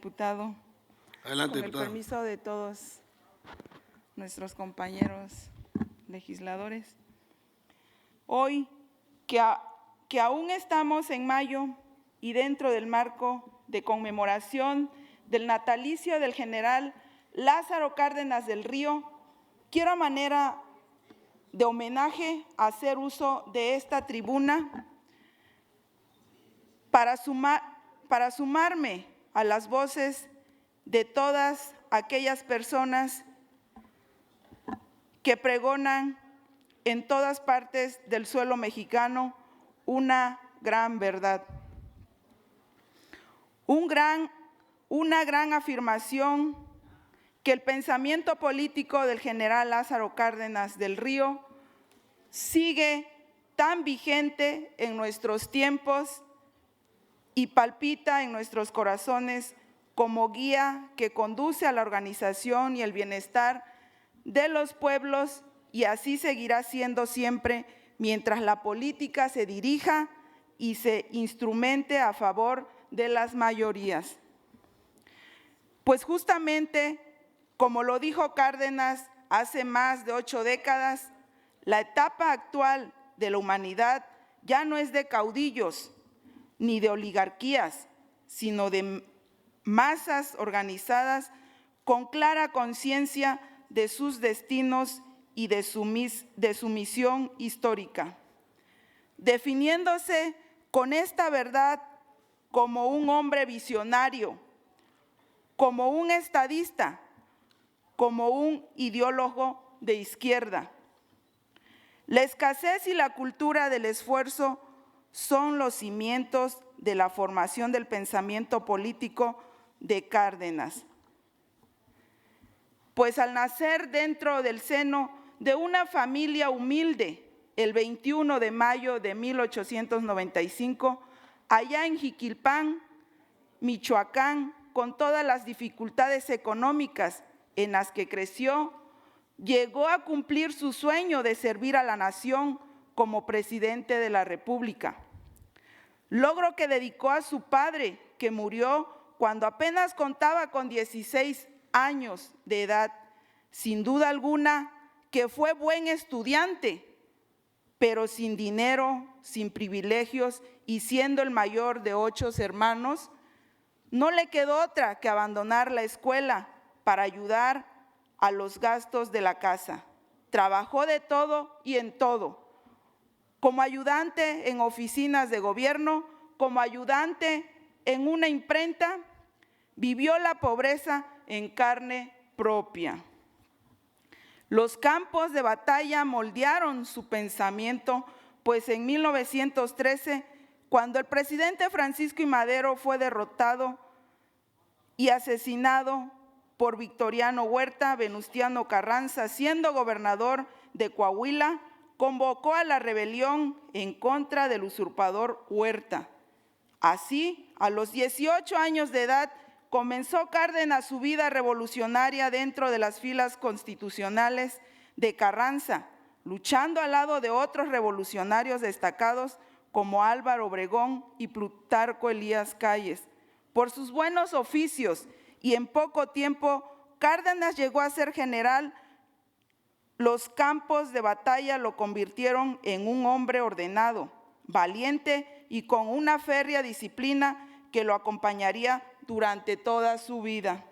diputado. Adelante, Con el diputado. permiso de todos nuestros compañeros legisladores. Hoy, que aún estamos en mayo y dentro del marco de conmemoración del natalicio del general Lázaro Cárdenas del Río, quiero a manera de homenaje hacer uso de esta tribuna para sumarme a las voces de todas aquellas personas que pregonan en todas partes del suelo mexicano una gran verdad. Una gran afirmación que el pensamiento político del general Lázaro Cárdenas del Río sigue tan vigente en nuestros tiempos y palpita en nuestros corazones como guía que conduce a la organización y el bienestar de los pueblos, y así seguirá siendo siempre mientras la política se dirija y se instrumente a favor de las mayorías. Pues justamente, como lo dijo Cárdenas hace más de 8 décadas, la etapa actual de la humanidad ya no es de caudillos ni de oligarquías, sino de masas organizadas con clara conciencia de sus destinos y de su misión histórica, definiéndose con esta verdad como un hombre visionario, como un estadista, como un ideólogo de izquierda. La escasez y la cultura del esfuerzo son los cimientos de la formación del pensamiento político de Cárdenas. Pues al nacer dentro del seno de una familia humilde, el 21 de mayo de 1895, allá en Jiquilpan, Michoacán, con todas las dificultades económicas en las que creció, llegó a cumplir su sueño de servir a la nación como presidente de la República. Logro que dedicó a su padre, que murió cuando apenas contaba con 16 años de edad. Sin duda alguna que fue buen estudiante, pero sin dinero, sin privilegios y siendo el mayor de 8 hermanos, no le quedó otra que abandonar la escuela para ayudar a los gastos de la casa. Trabajó de todo y en todo, como ayudante en oficinas de gobierno, como ayudante en una imprenta, vivió la pobreza en carne propia. Los campos de batalla moldearon su pensamiento, pues en 1913, cuando el presidente Francisco I. Madero fue derrotado y asesinado por Victoriano Huerta, Venustiano Carranza, siendo gobernador de Coahuila, convocó a la rebelión en contra del usurpador Huerta. Así, a los 18 años de edad, comenzó Cárdenas su vida revolucionaria dentro de las filas constitucionales de Carranza, luchando al lado de otros revolucionarios destacados como Álvaro Obregón y Plutarco Elías Calles. Por sus buenos oficios y en poco tiempo, Cárdenas llegó a ser general. Los campos de batalla lo convirtieron en un hombre ordenado, valiente y con una férrea disciplina que lo acompañaría durante toda su vida.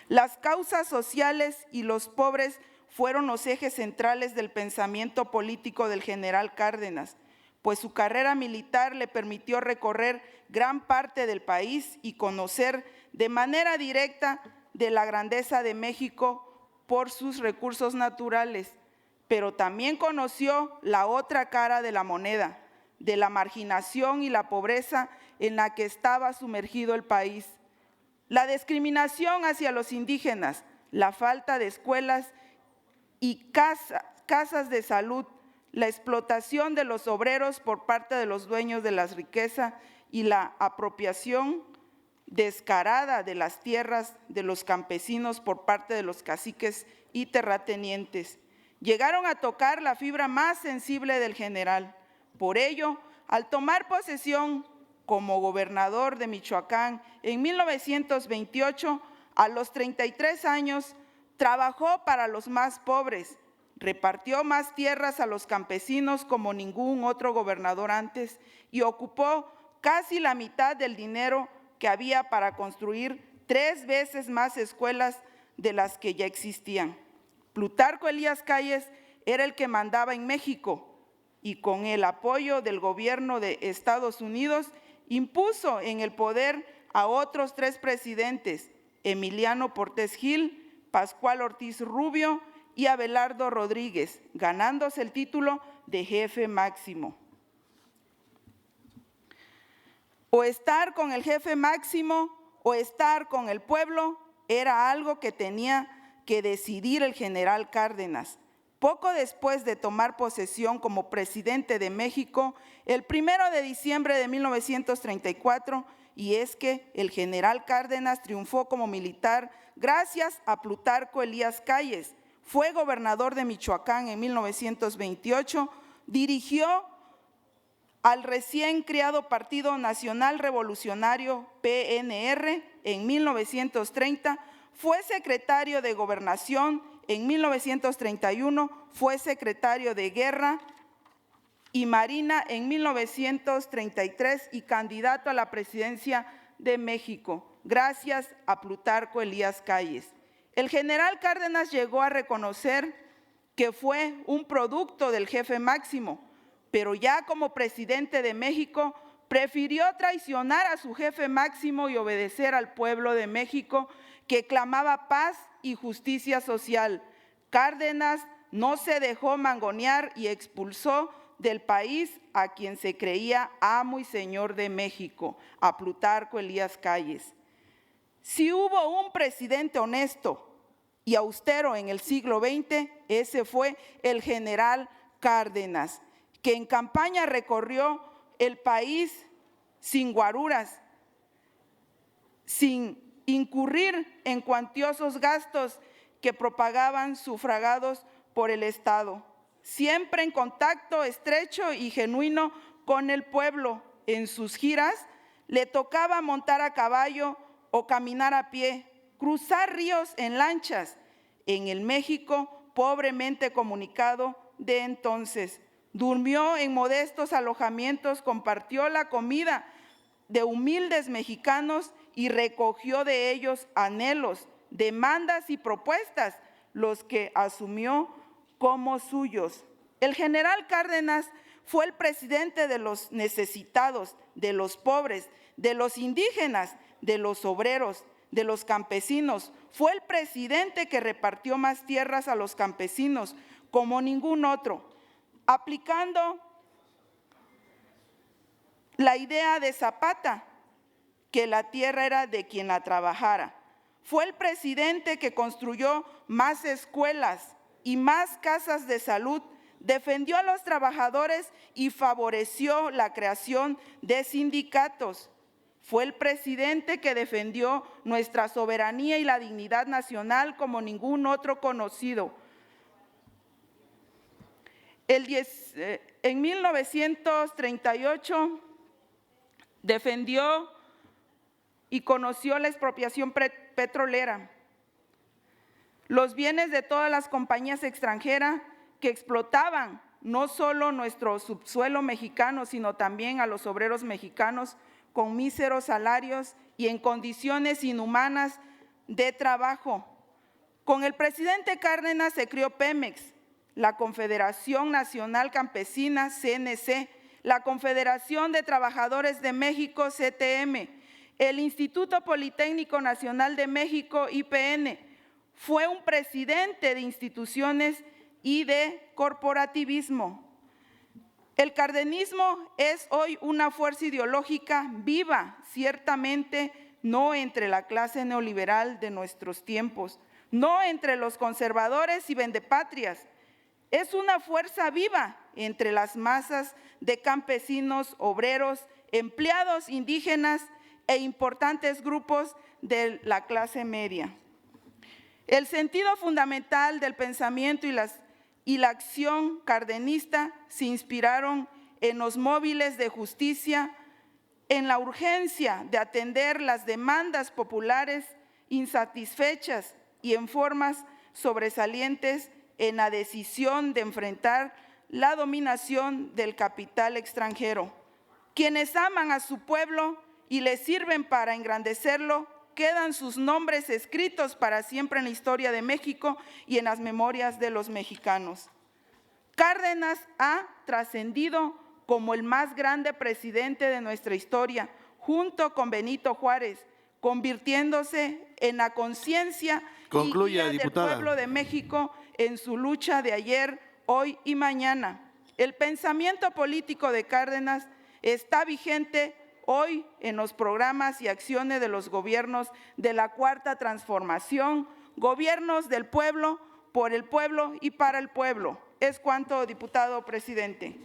Las causas sociales y los pobres fueron los ejes centrales del pensamiento político del general Cárdenas, pues su carrera militar le permitió recorrer gran parte del país y conocer de manera directa de la grandeza de México por sus recursos naturales, pero también conoció la otra cara de la moneda, de la marginación y la pobreza en la que estaba sumergido el país. La discriminación hacia los indígenas, la falta de escuelas y casas de salud, la explotación de los obreros por parte de los dueños de la riqueza y la apropiación descarada de las tierras de los campesinos por parte de los caciques y terratenientes. Llegaron a tocar la fibra más sensible del general. Por ello, al tomar posesión como gobernador de Michoacán en 1928, a los 33 años, trabajó para los más pobres, repartió más tierras a los campesinos como ningún otro gobernador antes y ocupó casi la mitad del dinero que había para construir 3 veces más escuelas de las que ya existían. Plutarco Elías Calles era el que mandaba en México y con el apoyo del gobierno de Estados Unidos impuso en el poder a otros 3 presidentes, Emiliano Portes Gil, Pascual Ortiz Rubio y Abelardo Rodríguez, ganándose el título de jefe máximo. O estar con el jefe máximo o estar con el pueblo era algo que tenía que decidir el general Cárdenas. Poco después de tomar posesión como presidente de México, el 1 de diciembre de 1934, y es que el general Cárdenas triunfó como militar gracias a Plutarco Elías Calles. Fue gobernador de Michoacán en 1928, dirigió al recién creado Partido Nacional Revolucionario, PNR, en 1930, fue secretario de Gobernación en 1931, fue secretario de Guerra y Marina en 1933 y candidato a la presidencia de México, gracias a Plutarco Elías Calles. El general Cárdenas llegó a reconocer que fue un producto del jefe máximo, pero ya como presidente de México prefirió traicionar a su jefe máximo y obedecer al pueblo de México que clamaba paz y justicia social. Cárdenas no se dejó mangonear y expulsó del país a quien se creía amo y señor de México, a Plutarco Elías Calles. Si hubo un presidente honesto y austero en el siglo XX, ese fue el general Cárdenas, que en campaña recorrió el país sin guaruras, sin incurrir en cuantiosos gastos que propagaban sufragados por el Estado, siempre en contacto estrecho y genuino con el pueblo. En sus giras le tocaba montar a caballo o caminar a pie, cruzar ríos en lanchas, en el México pobremente comunicado de entonces. Durmió en modestos alojamientos, compartió la comida de humildes mexicanos y recogió de ellos anhelos, demandas y propuestas, los que asumió como suyos. El general Cárdenas fue el presidente de los necesitados, de los pobres, de los indígenas, de los obreros, de los campesinos. Fue el presidente que repartió más tierras a los campesinos como ningún otro, aplicando la idea de Zapata, que la tierra era de quien la trabajara. Fue el presidente que construyó más escuelas y más casas de salud, defendió a los trabajadores y favoreció la creación de sindicatos. Fue el presidente que defendió nuestra soberanía y la dignidad nacional como ningún otro conocido. En 1938 defendió y conoció la expropiación petrolera, los bienes de todas las compañías extranjeras que explotaban no solo nuestro subsuelo mexicano, sino también a los obreros mexicanos con míseros salarios y en condiciones inhumanas de trabajo. Con el presidente Cárdenas se creó Pemex, la Confederación Nacional Campesina, CNC, la Confederación de Trabajadores de México, CTM, el Instituto Politécnico Nacional de México, IPN. Fue un presidente de instituciones y de corporativismo. El cardenismo es hoy una fuerza ideológica viva, ciertamente no entre la clase neoliberal de nuestros tiempos, no entre los conservadores y vendepatrias. Es una fuerza viva entre las masas de campesinos, obreros, empleados indígenas e importantes grupos de la clase media. El sentido fundamental del pensamiento y la acción cardenista se inspiraron en los móviles de justicia en la urgencia de atender las demandas populares insatisfechas y en formas sobresalientes en la decisión de enfrentar la dominación del capital extranjero. Quienes aman a su pueblo y le sirven para engrandecerlo, quedan sus nombres escritos para siempre en la historia de México y en las memorias de los mexicanos. Cárdenas ha trascendido como el más grande presidente de nuestra historia, junto con Benito Juárez, convirtiéndose en la conciencia y guía del pueblo de México en su lucha de ayer, hoy y mañana. El pensamiento político de Cárdenas está vigente hoy en los programas y acciones de los gobiernos de la Cuarta Transformación, gobiernos del pueblo, por el pueblo y para el pueblo. Es cuanto, diputado presidente.